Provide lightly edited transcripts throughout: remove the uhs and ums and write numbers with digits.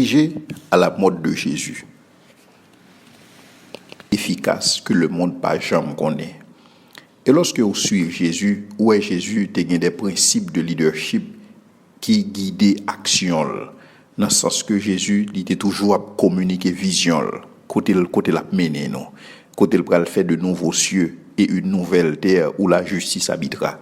dirigé à la mode de Jésus. Efficace que le monde pas jamais connaît. Et lorsque vous suivez Jésus, où est Jésus, tu as des principes de leadership qui guident l'action. Dans le sens que Jésus, il était toujours à communiquer vision, côté la mener, non. Côté le fait de nouveaux cieux et une nouvelle terre où la justice habitera.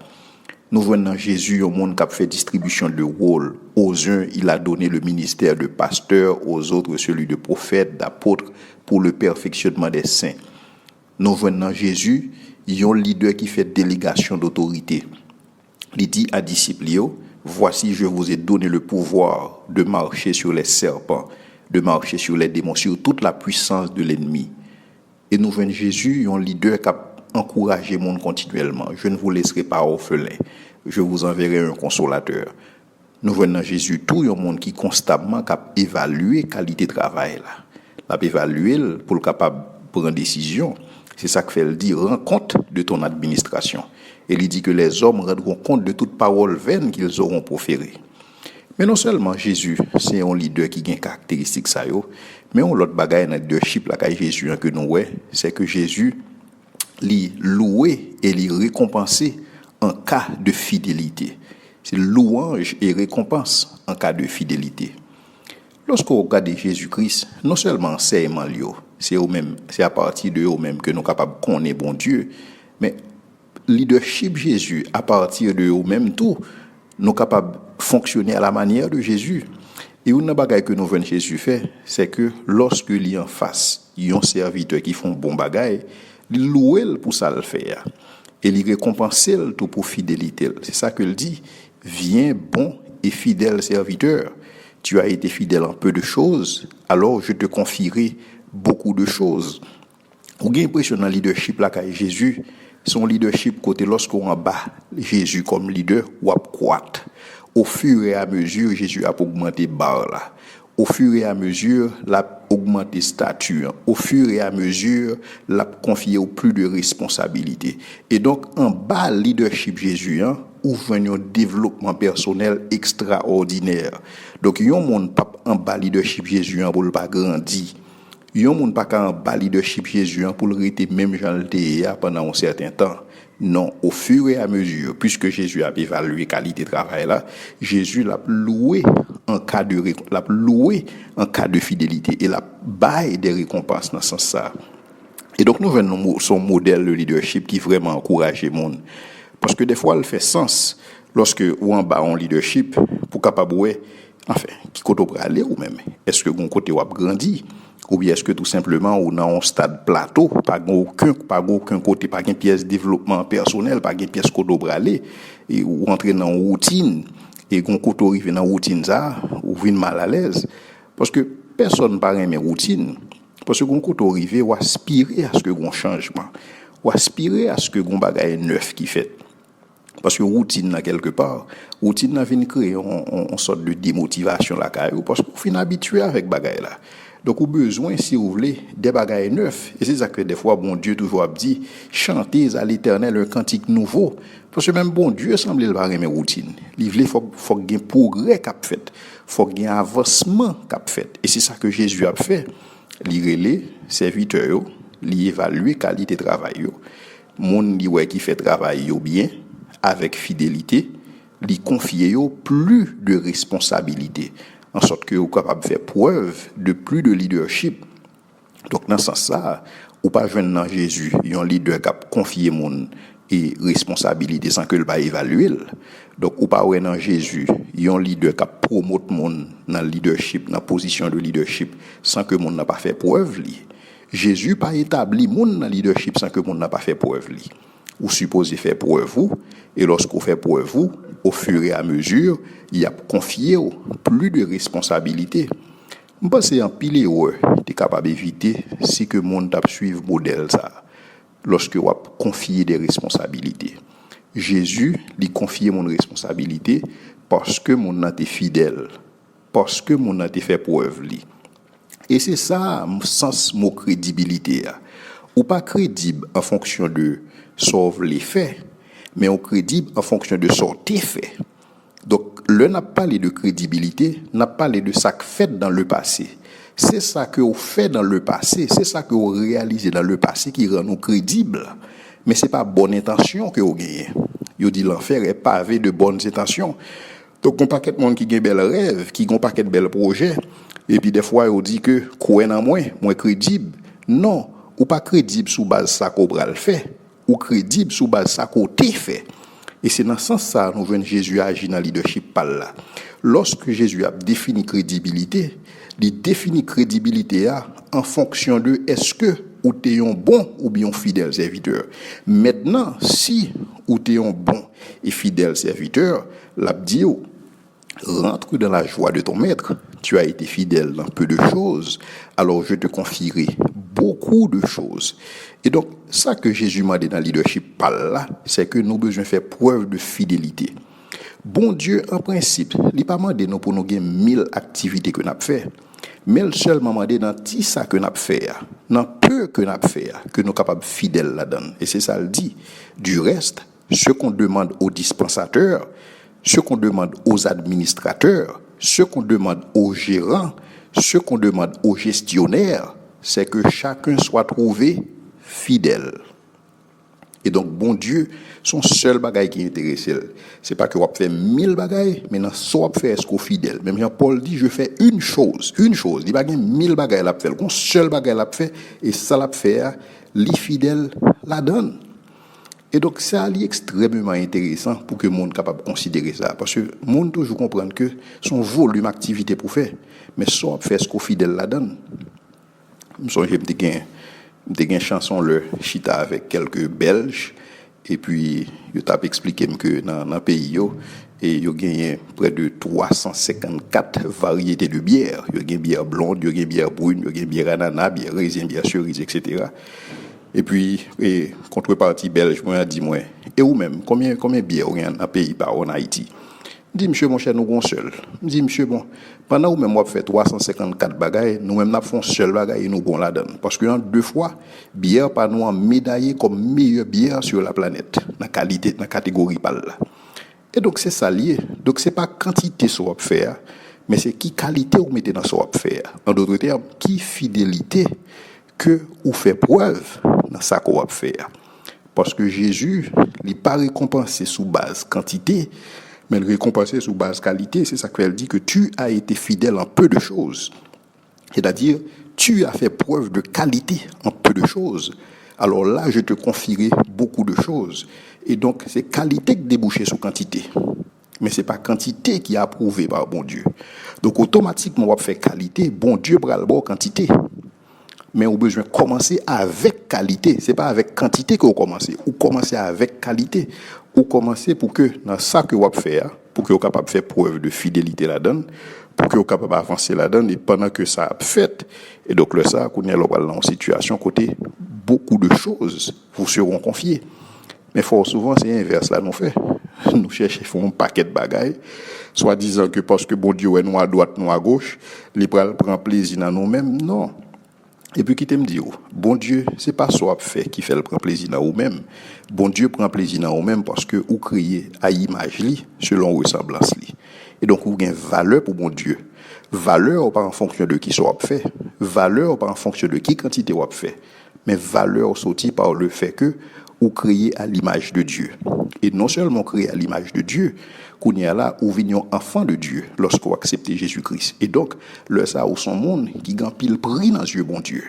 Nous voyons dans Jésus un monde qui a fait distribution de rôles. Aux uns, il a donné le ministère de pasteur, aux autres, celui de prophète, d'apôtre, pour le perfectionnement des saints. Nous voyons dans Jésus, il y a un leader qui fait délégation d'autorité. Il dit à disciples, voici, je vous ai donné le pouvoir de marcher sur les serpents, de marcher sur les démons, sur toute la puissance de l'ennemi. Et nous voyons Jésus, un leader qui a encouragé le monde continuellement. Je ne vous laisserai pas orphelin. Je vous enverrai un consolateur. Nous voyons dans Jésus tout un monde qui constamment a évalué la qualité de travail. L'a évalué pour le capable de prendre décision. C'est ça que fait le dire, rends compte de ton administration. Et il dit que les hommes rendront compte de toute parole vaine qu'ils auront proférée. Mais non seulement Jésus, c'est un leader qui a une caractéristique ça, mais on l'autre bagaille dans le leadership là Jésus que nous c'est que Jésus li loué et li récompensé en cas de fidélité. C'est louange et récompense en cas de fidélité. Lorsqu'on regarde Jésus-Christ, non seulement enseignement c'est à partir de eux-mêmes que nous sommes capables de connaître bon Dieu, mais leadership Jésus, à partir de eux-mêmes tout, nous sommes capables de fonctionner à la manière de Jésus. Et une bagaille que nous voyons Jésus faire, c'est que lorsque il y en face, il y a un serviteur qui font bon bagaille, il loue pour ça le faire. Et il récompense tout pour fidélité. C'est ça que il dit, viens bon et fidèle serviteur. Tu as été fidèle en peu de choses, alors je te confierai beaucoup de choses. Vous avez l'impression dans le leadership là qu'à Jésus, son leadership côté lorsqu'on en bas Jésus comme leader ou à croître. Au fur et à mesure, Jésus a augmenté barre là. Au fur et à mesure, l'a augmenté stature. Au fur et à mesure, l'a confié au plus de responsabilités. Et donc, en bas leadership Jésus, ouvre un développement personnel extraordinaire. Donc, il y a un monde pas en bas leadership Jésus pour le pas grandir. Il y a un monde pas en bas leadership Jésus pour le rester même genre le pendant un certain temps. Non, au fur et à mesure, puisque Jésus a évalué qualité de travail là, Jésus l'a loué en cas de fidélité et l'a baillé des récompenses dans ce sens-là. Et donc nous venons son modèle de leadership qui vraiment encourage le monde. Parce que des fois, il fait sens lorsque ou en bas en leadership pour capable qui côté pour aller ou même est-ce que mon côté va grandir ou bien est-ce que tout simplement ou dans un stade plateau pas aucun côté pas une pièce développement personnel pas une pièce côté pour aller et ou entrer dans une routine et qu'on côté arriver dans routine ça ou vient mal à l'aise parce que personne pas aimer routine parce que qu'on côté arriver ou aspirer à ce que gon changement ou aspirer à ce que gon bagaille neuf qui fait. Parce que routine là quelque part, routine là vient créer une sorte de démotivation là parce qu'on finit habitué avec bagaille là. Donc au besoin si vous voulez des bagailles neufs et c'est ça que des fois bon Dieu toujours dit chantez à l'Éternel un cantique nouveau parce que même bon Dieu semble il va aimer routine. Il veut faut gain progrès qu'a fait, faut gain avancement qu'a fait et c'est ça que Jésus a fait. Il relève serviteur, il évalue qualité de travail yo. Monde qui fait travail yo bien avec fidélité, lui confier plus de responsabilités, en sorte que vous êtes capable de faire preuve de plus de leadership. Donc, dans ce sens-là, ou pas joindre dans Jésus, il y a un leader qui a confié mon et responsabilité sans que le pas évaluer. Donc, ou pas dans Jésus, il y a un leader qui a promote mon dans le leadership, dans la position de leadership, sans que mon n'a pas fait preuve. Jésus pas établi mon dans le leadership sans que mon n'a pas fait preuve. Ou supposez faire preuve vous et lorsqu'on fait preuve vous au fur et à mesure il y a confié plus de responsabilités. Je pense en pile erreur tu es capable d'éviter si que monde t'a suivre modèle ça lorsque on confier des responsabilités. Jésus lui confier mon responsabilité parce que mon a été fidèle, parce que mon a été fait preuve li. Et c'est ça sens mot crédibilité ou pas crédible en fonction de sauve les faits, mais on crédible en fonction de sortir fait. Donc, le n'a parlé de crédibilité, n'a parlé de ça que fait dans le passé. C'est ça que vous fait dans le passé, c'est ça que vous réalisez dans le passé qui rend nous crédibles. Mais c'est pas bonne intention que vous gagnez. Vous dit l'enfer est pavé de bonnes intentions. Donc, on paquet de monde qui a bel rêve, qui a un paquet de bel projets, et puis des fois, on dit que, quoi en moins crédible. Non, ou pas crédible sous base ça qu'on le fait, ou crédible sous base ça qu'on t'est fait. Et c'est dans ce sens ça nous voyons Jésus agir dans le leadership par là. Lorsque Jésus a défini crédibilité, il définit crédibilité en fonction de est-ce que ou t'es un bon ou bien fidèle serviteur. Maintenant, si ou t'es un bon et fidèle serviteur, l'a dit rentre dans la joie de ton maître. Tu as été fidèle dans peu de choses, alors je te confierai beaucoup de choses. Et donc, ça que Jésus m'a dit dans le leadership par là, c'est que nous besoin faire preuve de fidélité. Bon Dieu, en principe, il n'a pas demandé nous pour nous gagner 1000 activités que nous avons fait. Mais le seul m'a demandé dans tout ça que nous avons fait, dans peu que nous avons fait, que nous sommes capables fidèles là-dedans. Et c'est ça le dit. Du reste, ce qu'on demande aux dispensateurs, ce qu'on demande aux administrateurs, ce qu'on demande aux gérants, ce qu'on demande aux gestionnaires, c'est que chacun soit trouvé fidèle. Et donc, bon Dieu, son seul bagage qui intéresse, c'est pas que vous fait 1000 bagages, mais dans ce qu'on fait, est-ce qu'on est fidèle. Même Jean-Paul dit, je fais une chose. Il n'y a pas 1000 bagages à faire. Un seul bagage à faire, et ça l'a fait, les fidèles la donne. Et donc, ça est extrêmement intéressant pour que le monde soit capable de considérer ça. Parce que le monde toujours comprend que son volume d'activité pour faire, mais ça fait ce qu'on fidèle la donne. Je me souviens, j'ai une chanson, le chita avec quelques Belges, et puis, je t'ai expliqué que dans le pays, il y a gagné près de 354 variétés de bières. Il y a gagné bière blonde, il y a gagné bière brune, il y a gagné bière ananas, bière raisin, bière cerise, etc. Et puis, contrepartie belge, moi, dit moi, et ou même, combien de bières il y a dans le pays par en Haïti? Je dis, monsieur, mon cher, nous avons seul. Je dis, monsieur, bon, pendant que nous avons fait 354 bagailles, nous-mêmes avons fait un seul bagaille et nous avons la donne. Parce que dans 2 fois, bière par nous a médaillé comme meilleure bière sur la planète, dans la qualité, dans la catégorie par là. Et donc, c'est ça lié. Donc, ce n'est pas quantité sur ce qu'on faire, mais c'est qui qualité vous mettez dans ce qu'on faire. En d'autres termes, qui fidélité que vous faites preuve dans ça qu'on va faire. Parce que Jésus, il n'est pas récompensé sous base quantité, mais il récompensé sous base qualité. C'est ça qu'elle dit que tu as été fidèle en peu de choses. C'est-à-dire, tu as fait preuve de qualité en peu de choses. Alors là, je te confierai beaucoup de choses. Et donc, c'est qualité qui débouche sur quantité. Mais ce n'est pas quantité qui est approuvée par bon Dieu. Donc, automatiquement, on va faire qualité. Bon Dieu va le bon quantité. Mais on a besoin de commencer avec qualité. Ce n'est pas avec quantité que vous commencez. Vous commencez avec qualité. Vous commencez pour que, dans ça que vous avez fait, pour que vous soyez capable de faire preuve de fidélité là-dedans, pour que vous soyez capable d'avancer là-dedans, et pendant que ça a fait, et donc le ça, qu'on est dans une situation côté, beaucoup de choses vous seront confiées. Mais fort souvent, c'est l'inverse là, nous fait. Nous cherchons un paquet de bagailles, soit disant que parce que bon Dieu est nous à droite, nous à gauche, il prend plaisir dans nous-mêmes. Non. Et puis, qui t'aime dire, bon Dieu, c'est pas ça fait qui fait le prend plaisir dans vous-même. Bon Dieu prend plaisir dans vous-même parce que vous créez à image li, selon ressemblance li. Et donc, vous avez une valeur pour bon Dieu. Valeur pas en fonction de qui soit fait. Valeur pas en fonction de qui quantité vous fait. Mais valeur sortie par le fait que vous créez à l'image de Dieu. Et non seulement créer à l'image de Dieu, qu'on y a là, où venions enfants de Dieu, lorsqu'on accepte Jésus-Christ. Et donc, le ça ou son monde qui gagne pile prix dans Dieu, bon Dieu.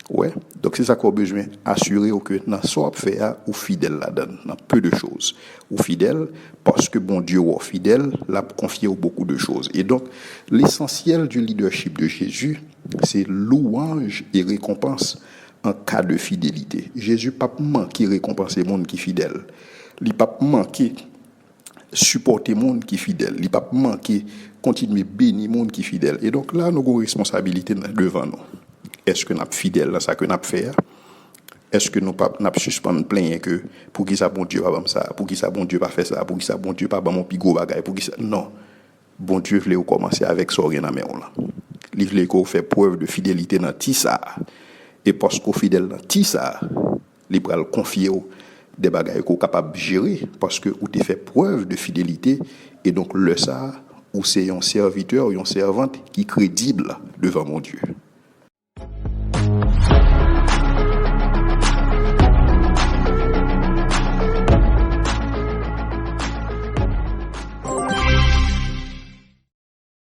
Ouais. Donc, c'est ça qu'on a besoin assurer que dans ce qu'on fait, ou fidèle là-dedans, dans peu de choses. Ou fidèle, parce que bon Dieu ou fidèle, l'a confié beaucoup de choses. Et donc, l'essentiel du leadership de Jésus, c'est louange et récompense en cas de fidélité. Jésus n'a pas manqué de récompenser le monde qui est fidèle. Il n'a pas manqué supporter le monde qui est fidèle. Il n'a pas manqué continuer à bénir le monde qui est fidèle. Et donc là, nous avons une responsabilité devant nous. Est-ce que nous sommes fidèles dans ce que nous avons fait? Est-ce que nous avons suspendu plein que pour qui ça bon Dieu pas comme ça, pour qui ça bon Dieu pas fait ça, pour qui ça bon Dieu pas mon pigot bagaille, pour qui ça non. Bon Dieu voulait commencer avec ça rien dans main là. Il voulait qu'on fait preuve de fidélité dans tout ça. Et parce qu'on fidèle dans tout ça, il va le confier des bagages qu'on est capable de gérer parce que vous avez fait preuve de fidélité et donc le ça ou c'est un serviteur ou une servante qui est crédible devant mon Dieu.